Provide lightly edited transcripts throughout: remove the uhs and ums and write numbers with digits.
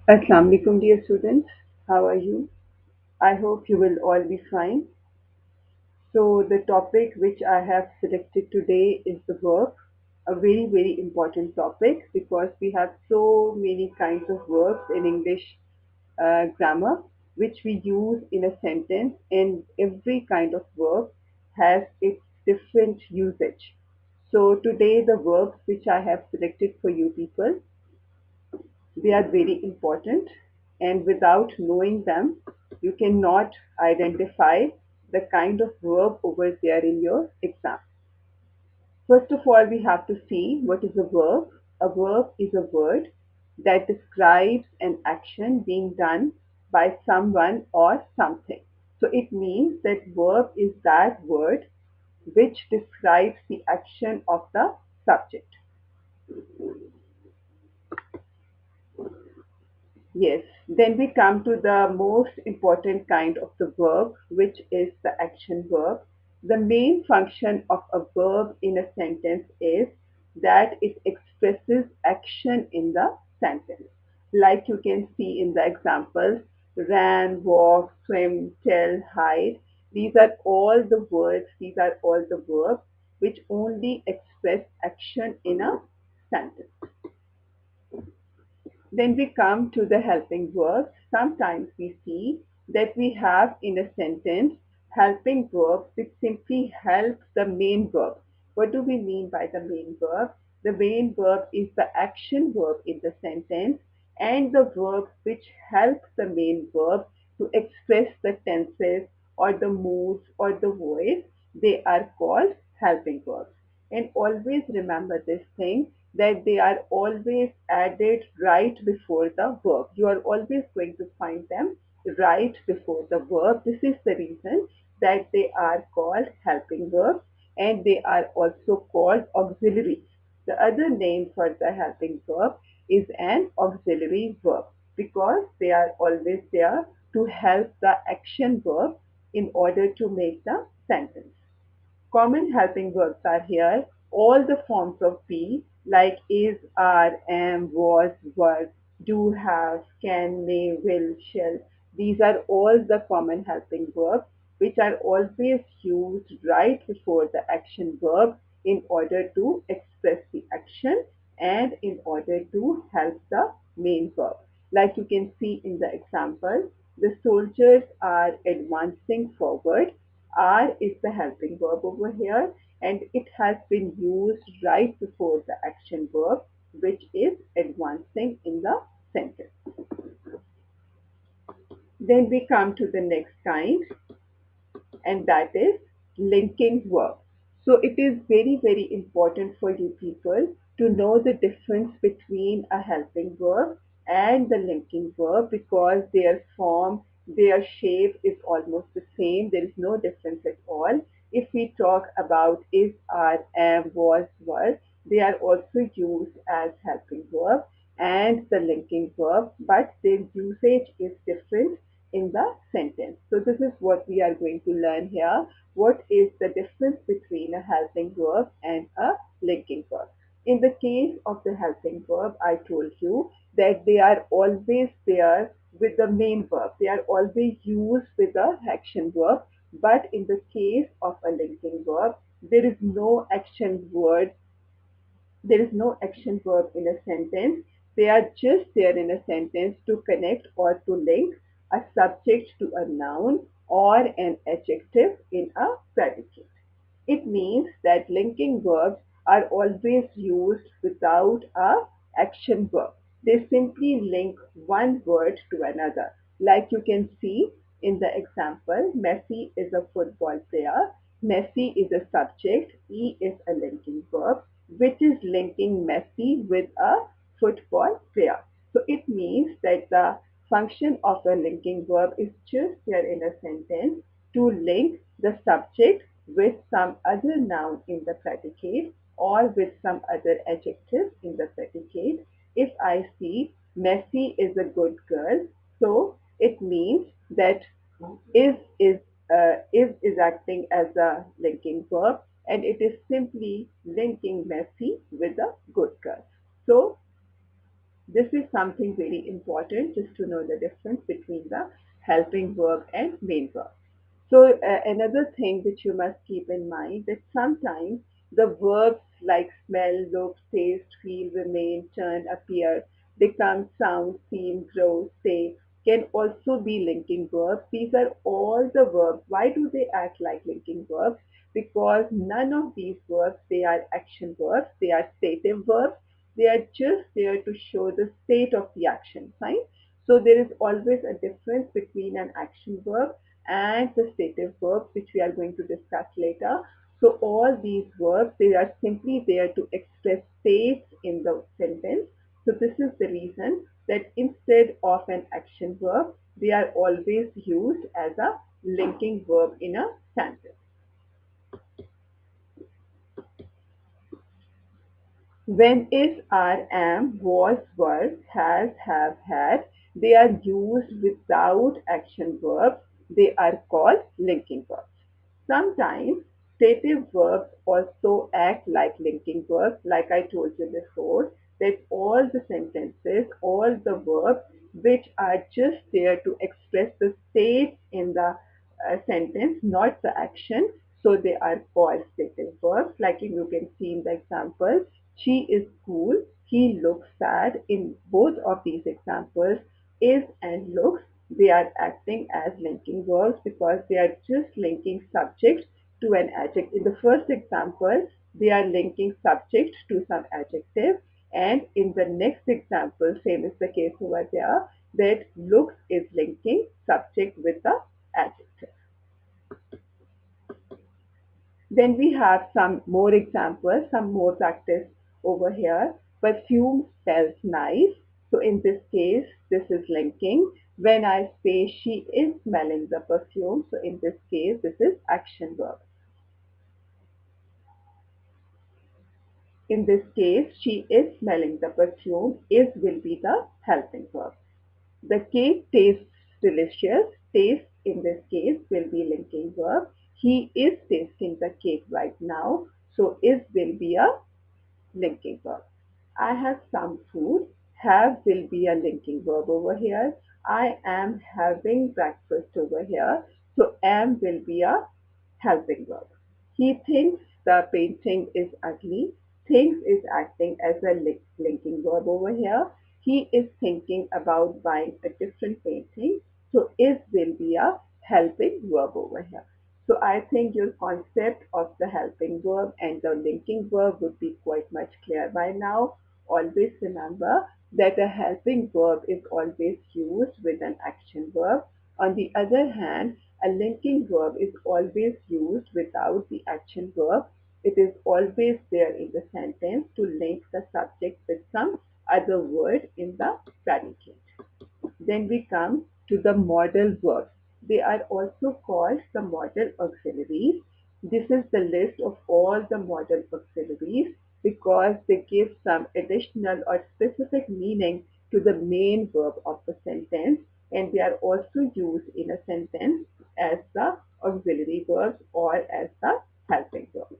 Assalamu alaikum, dear students. How are you? I hope you will all be fine. So, the topic which I have selected today is the verb, a very, very important topic because we have so many kinds of verbs in English grammar which we use in a sentence, and every kind of verb has its different usage. So, today, the verbs which I have selected for you people, they are very important, and without knowing them, you cannot identify the kind of verb over there in your exam. First of all, we have to see what is a verb. A verb is a word that describes an action being done by someone or something. So it means that verb is that word which describes the action of the subject. Yes, then we come to the most important kind of the verb, which is the action verb. The main function of a verb in a sentence is that it expresses action in the sentence. Like you can see in the examples, ran, walk, swim, tell, hide. These are all the words, these are all the verbs which only express action in a sentence. Then we come to the helping verbs. Sometimes we see that we have in a sentence helping verbs which simply help the main verb. What do we mean by the main verb? The main verb is the action verb in the sentence and the verbs which help the main verb to express the tenses or the moods or the voice. They are called helping verbs. And always remember this thing that they are always added right before the verb. You are always going to find them right before the verb. This is the reason that they are called helping verbs and they are also called auxiliaries. The other name for the helping verb is an auxiliary verb because they are always there to help the action verb in order to make the sentence. Common helping verbs are here. All the forms of be like is, are, am, was, were, do, have, can, may, will, shall. These are all the common helping verbs which are always used right before the action verb in order to express the action and in order to help the main verb. Like you can see in the example, the soldiers are advancing forward. Are is the helping verb over here and it has been used right before the action verb which is advancing in the sentence. Then we come to the next kind and that is linking verb. So it is very, very important for you people to know the difference between a helping verb and the linking verb because their form, their shape is almost the same. There is no difference at all. If we talk about is, are, am, was, were, they are also used as helping verb and the linking verb, but their usage is different in the sentence. So this is what we are going to learn here. What is the difference between a helping verb and a linking verb? In the case of the helping verb, I told you that they are always there with the main verb. They are always used with the action verb. But in the case of a linking verb, there is no action word, there is no action verb in a sentence. They are just there in a sentence to connect or to link a subject to a noun or an adjective in a predicate. It means that linking verbs are always used without a action verb. They simply link one word to another. Like you can see in the example, Messi is a football player. Messi is a subject. E is a linking verb, which is linking Messi with a football player. So it means that the function of a linking verb is just there in a sentence to link the subject with some other noun in the predicate or with some other adjective in the predicate. If I see Messi is a good girl, so it means that is acting as a linking verb and it is simply linking Messi with a good girl. So This is something very important just to know the difference between the helping verb and main verb. So another thing which you must keep in mind that sometimes the verbs like smell, look, taste, feel, remain, turn, appear, become, sound, seem, grow, say can also be linking verbs. These are all the verbs. Why do they act like linking verbs? Because none of these verbs, they are action verbs, they are stative verbs. They are just there to show the state of the action, fine? So there is always a difference between an action verb and the stative verbs, which we are going to discuss later. So all these verbs, they are simply there to express states in the sentence. So this is the reason that instead of an action verb, they are always used as a linking verb in a sentence. When is, are, am, was, were, has, have, had, they are used without action verbs. They are called linking verbs. Sometimes stative verbs also act like linking verbs, like I told you before, that all the sentences, all the verbs which are just there to express the state in the sentence, not the action. So they are called stative verbs. Like you can see in the example, she is cool, he looks sad. In both of these examples, is and looks, they are acting as linking verbs because they are just linking subject to an adjective. In the first example, they are linking subject to some adjective, and in the next example, same is the case over there, that looks is linking subject with the adjective. Then we have some more examples, some more practice over here. Perfume smells nice. So in this case, this is linking. When I say she is smelling the perfume, so in this case, this is action verb. In this case, she is smelling the perfume. Is will be the helping verb. The cake tastes delicious. Taste in this case will be linking verb. He is tasting the cake right now. So is will be a linking verb. I have some food. Have will be a linking verb over here. I am having breakfast over here. So am will be a helping verb. He thinks the painting is ugly. Thinks is acting as a linking verb over here. He is thinking about buying a different painting. So is will be a helping verb over here. So I think your concept of the helping verb and the linking verb would be quite much clear by now. Always remember that a helping verb is always used with an action verb. On the other hand, a linking verb is always used without the action verb. It is always there in the sentence to link the subject with some other word in the predicate. Then we come to the modal verbs. They are also called the modal auxiliaries. This is the list of all the modal auxiliaries because they give some additional or specific meaning to the main verb of the sentence, and they are also used in a sentence as the auxiliary verbs or as the helping verbs.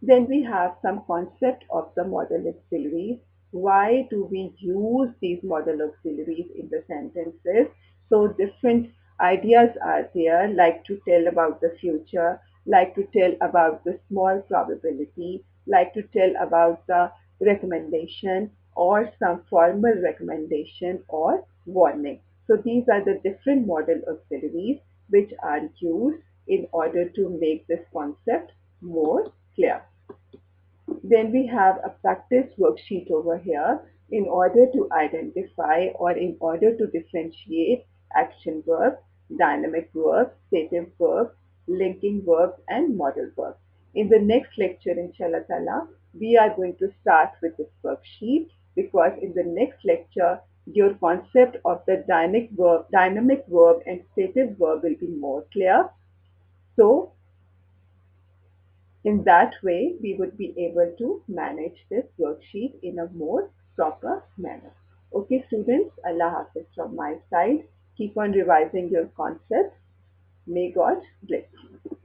Then we have some concept of the modal auxiliaries. Why do we use these modal auxiliaries in the sentences? So different ideas are there, like to tell about the future, like to tell about the small probability, like to tell about the recommendation or some formal recommendation or warning. So these are the different modal auxiliaries which are used in order to make this concept more clear. Then we have a practice worksheet over here in order to identify or in order to differentiate action verbs, dynamic verbs, stative verbs, linking verbs, and modal verbs. In the next lecture, inshallah ta'ala, we are going to start with this worksheet because in the next lecture, your concept of the dynamic verb and stative verb will be more clear. So in that way, we would be able to manage this worksheet in a more proper manner. Okay, students, Allah Hafiz from my side. Keep on revising your concepts. May God bless you.